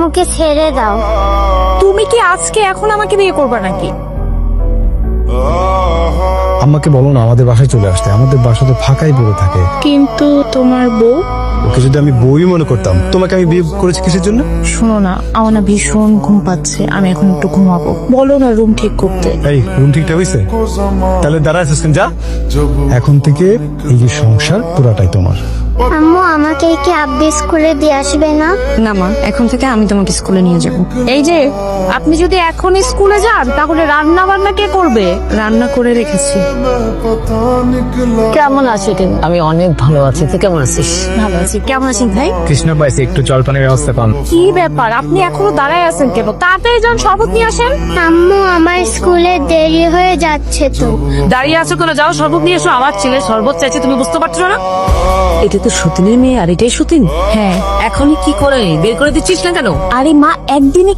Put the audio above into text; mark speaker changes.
Speaker 1: ওকে ছেড়ে দাও।
Speaker 2: তুমি কি আজকে এখন আমাকে বিয়ে করবে নাকি?
Speaker 3: আম্মাকে বলো না আমাদের বাসায় চলে আসতে, আমাদের বাসা তো ফাঁকাই পড়ে থাকে।
Speaker 2: কিন্তু তোমার বউ।
Speaker 3: ওকে যদি আমি বই মনে করতাম, তোমাকে আমি বিয়ে করেছি কিসের জন্য?
Speaker 2: শোনো না, আমার না ভীষণ ঘুম পাচ্ছে, আমি এখন একটু ঘুমাবো। বলো না রুম ঠিক করতে।
Speaker 3: এই রুম ঠিকঠাক হয়েছে? তাহলে দাঁড়া আসছেন, যা। এখন থেকে এই যে সংসার পুরাটাই তোমার।
Speaker 1: আম্মু আমাকে কি আব্বি স্কুলে দিয়ে আসবে না?
Speaker 2: না মা, এখন থেকে আমি তোমাকে স্কুলে নিয়ে যাব। এই যে আপনি যদি এখন স্কুলে যান তাহলে রান্না বান্না কে করবে? রান্না করে রেখেছি।
Speaker 4: কেমন আছো তুমি? আমি অনেক ভালো আছি, তুই কেমন আছিস?
Speaker 2: ভালো আছি। কেমন আছেন ভাই?
Speaker 3: কৃষ্ণ পাইছে, একটু জলপানের ব্যবস্থা পান।
Speaker 2: কি ব্যাপার, আপনি এখনো দাঁড়ায় আছেন কেন? তাড়াতাড়ি যান, শরবত নিয়ে আসেন।
Speaker 1: আম্মু আমার স্কুলে দেরি হয়ে যাচ্ছে তো।
Speaker 4: দাঁড়িয়ে আছো কেন? যাও শরবত নিয়ে এসো। আমার ছেলে শরবত চাইছে, তুমি বুঝতে পারছো না? এটা তো সতীনের মেয়ে, আর এটাই সতীন।
Speaker 2: হ্যাঁ।
Speaker 4: এখনই কি করে বের করে দিচ্ছিস না কেন?
Speaker 2: আরে মা, একদিনে